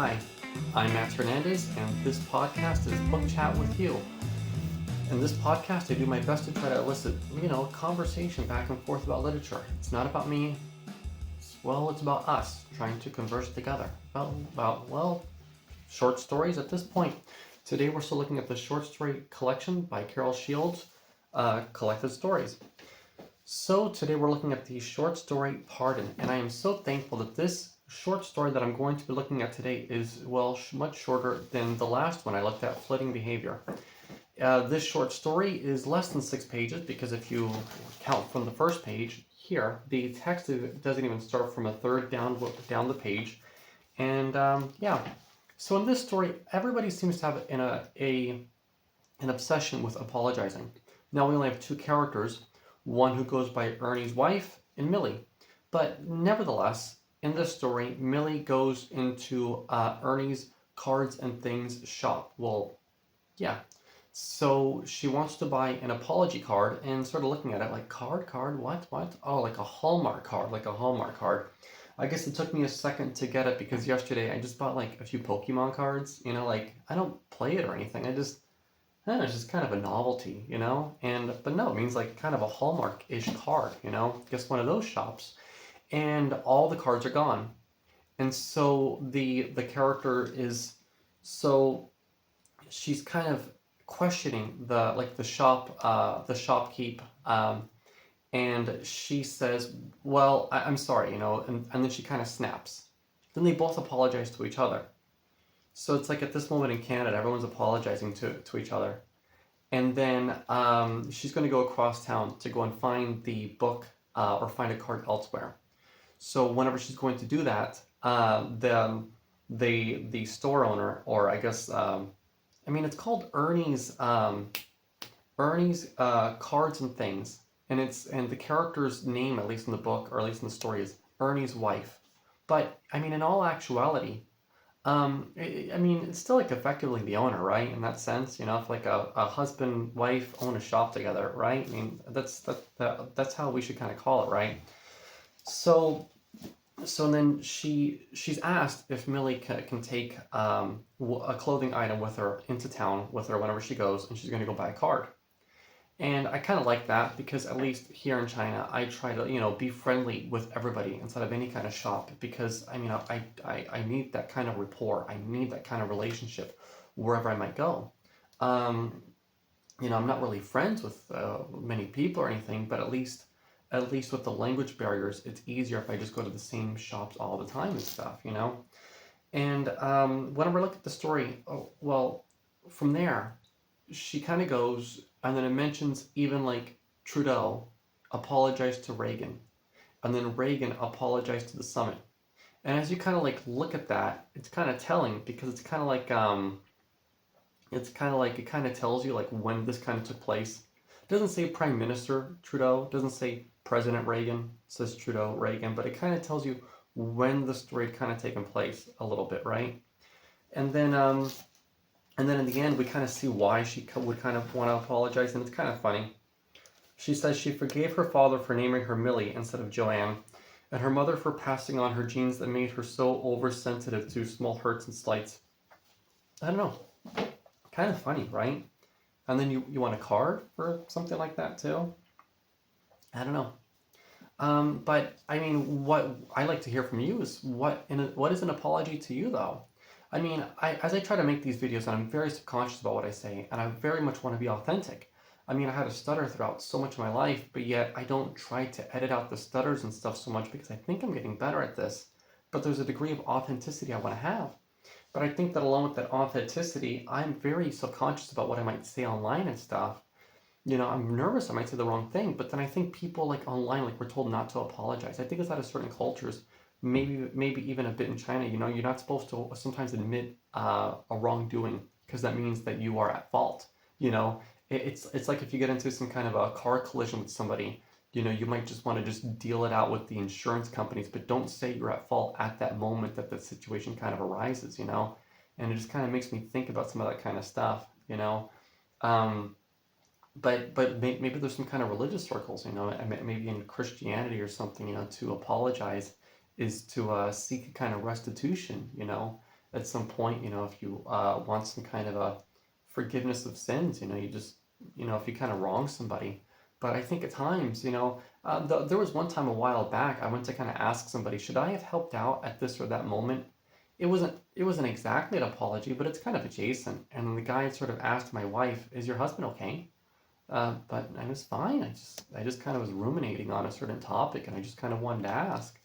Hi, I'm Matt Hernandez, and this podcast is Book Chat with You. In this podcast, I do my best to try to elicit, conversation back and forth about literature. It's not about me. It's about us trying to converse together about short stories at this point. Today, we're still looking at the short story collection by Carol Shields, Collected Stories. So today we're looking at the short story Pardon, and I am so thankful that this short story that I'm going to be looking at today is, much shorter than the last one I looked at, Flitting Behavior. This short story is less than 6 pages because if you count from the first page here, the text doesn't even start from a third down the page. And so in this story, everybody seems to have an obsession with apologizing. Now we only have 2 characters, one who goes by Ernie's wife and Millie. But nevertheless, in this story, Millie goes into Ernie's cards and things shop. So she wants to buy an apology card and sort of looking at it like, card, what? Oh, like a Hallmark card. I guess it took me a second to get it because yesterday I just bought like a few Pokemon cards. I don't play it or anything. It's just kind of a novelty, but no, it means like kind of a Hallmark-ish card, Guess one of those shops, and all the cards are gone, and so the character is, so she's kind of questioning the shopkeep, and she says, well, I'm sorry, and then she kind of snaps. Then they both apologize to each other. So it's like at this moment in Canada, everyone's apologizing to each other. And then she's going to go across town to go and find the book or find a card elsewhere. So whenever she's going to do that, the store owner, or I guess, it's called Ernie's Cards and Things. And the character's name, at least in the book, or at least in the story, is Ernie's wife. But, in all actuality, it's still like effectively the owner, right? In that sense, if like a husband, wife own a shop together, right? That's how we should kind of call it, right? So then she's asked if Millie can take a clothing item with her into town with her whenever she goes, and she's going to go buy a card. And I kind of like that because at least here in China, I try to, be friendly with everybody inside of any kind of shop because, I need that kind of rapport. I need that kind of relationship wherever I might go. I'm not really friends with many people or anything, but at least with the language barriers, it's easier if I just go to the same shops all the time and stuff, And whenever I look at the story, from there, she kind of goes, and then it mentions even like Trudeau apologized to Reagan, and then Reagan apologized to the summit. And as you kind of like look at that, it's kind of telling because it's kind of like it kind of tells you like when this kind of took place. It doesn't say Prime Minister Trudeau, it doesn't say President Reagan, it says Trudeau Reagan, but it kind of tells you when the story had kind of taken place a little bit, right? And then in the end, we kind of see why she would kind of want to apologize, and it's kind of funny. She says she forgave her father for naming her Millie instead of Joanne, and her mother for passing on her genes that made her so oversensitive to small hurts and slights. I don't know. Kind of funny, right? And then you want a card for something like that too? I don't know. But what I like to hear from you is what is an apology to you, though? As I try to make these videos, and I'm very subconscious about what I say, and I very much want to be authentic. I had a stutter throughout so much of my life, but yet I don't try to edit out the stutters and stuff so much because I think I'm getting better at this. But there's a degree of authenticity I want to have. But I think that along with that authenticity, I'm very subconscious about what I might say online and stuff. I'm nervous I might say the wrong thing, but then I think people like online, like we're told not to apologize. I think it's out of certain cultures, maybe even a bit in China, you're not supposed to sometimes admit a wrongdoing because that means that you are at fault. It's like if you get into some kind of a car collision with somebody, you might just want to just deal it out with the insurance companies, but don't say you're at fault at that moment that the situation kind of arises, and it just kind of makes me think about some of that kind of stuff, but maybe there's some kind of religious circles, maybe in Christianity or something, to apologize is to seek a kind of restitution, at some point, if you want some kind of a forgiveness of sins, you just, if you kind of wrong somebody. But I think at times, there was one time a while back, I went to kind of ask somebody, should I have helped out at this or that moment? It wasn't exactly an apology, but it's kind of adjacent. And the guy sort of asked my wife, "Is your husband okay?" But I was fine. I just kind of was ruminating on a certain topic, and I just kind of wanted to ask.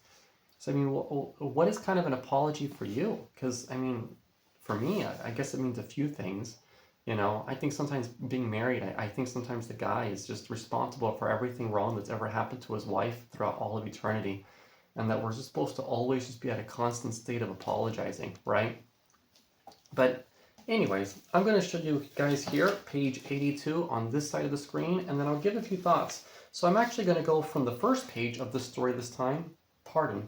So I mean, what is kind of an apology for you? Because I mean, for me, I guess it means a few things. I think sometimes being married, I think sometimes the guy is just responsible for everything wrong that's ever happened to his wife throughout all of eternity, and that we're just supposed to always just be at a constant state of apologizing, right? But anyways, I'm going to show you guys here, page 82 on this side of the screen, and then I'll give a few thoughts. So I'm actually going to go from the first page of the story this time. Pardon.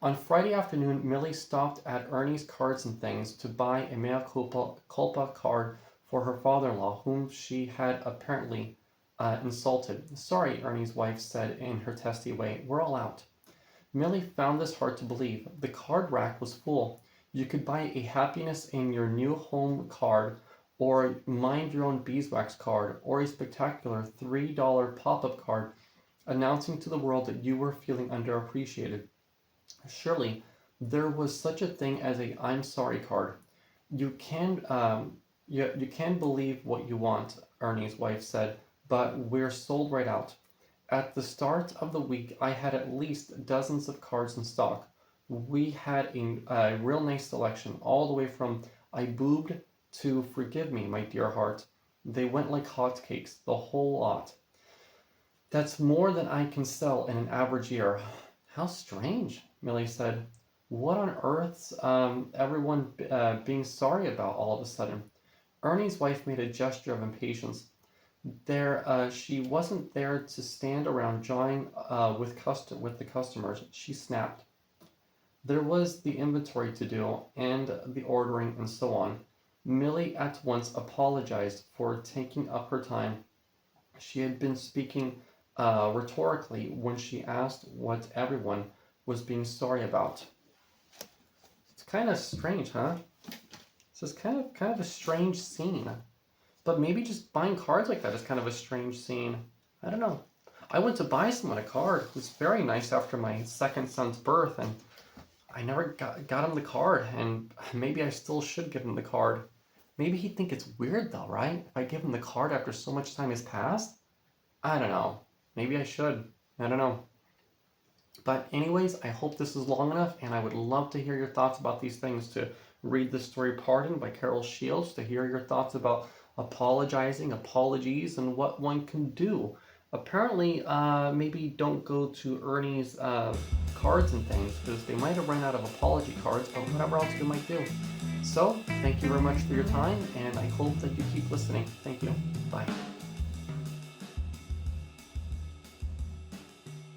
On Friday afternoon, Millie stopped at Ernie's Cards and Things to buy a mea culpa card for her father-in-law, whom she had apparently insulted. "Sorry," Ernie's wife said in her testy way. "We're all out." Millie found this hard to believe. The card rack was full. You could buy a happiness in your new home card, or mind your own beeswax card, or a spectacular $3 pop-up card announcing to the world that you were feeling underappreciated. Surely there was such a thing as a "I'm sorry" card. You can believe what you want, Ernie's wife said, but we're sold right out. At the start of the week, I had at least dozens of cards in stock. We had a real nice selection, all the way from "I boobed" to "Forgive me, my dear heart." They went like hotcakes, the whole lot. That's more than I can sell in an average year. How strange, Millie said. What on earth's everyone being sorry about all of a sudden? Ernie's wife made a gesture of impatience. She wasn't there to stand around jawing with the customers. She snapped. There was the inventory to do, and the ordering, and so on. Millie at once apologized for taking up her time. She had been speaking rhetorically when she asked what everyone was being sorry about. It's kind of strange, huh? This is kind of a strange scene. But maybe just buying cards like that is kind of a strange scene. I don't know. I went to buy someone a card who was very nice after my second son's birth, and I never got him the card, and maybe I still should give him the card. Maybe he'd think it's weird though, right? If I give him the card after so much time has passed? I don't know. Maybe I should. I don't know. But anyways, I hope this is long enough, and I would love to hear your thoughts about these things, to read the story Pardon by Carol Shields, to hear your thoughts about apologizing, apologies, and what one can do. Apparently, maybe don't go to Ernie's Cards and Things, because they might have run out of apology cards, but whatever else you might do. So, thank you very much for your time, and I hope that you keep listening. Thank you. Bye.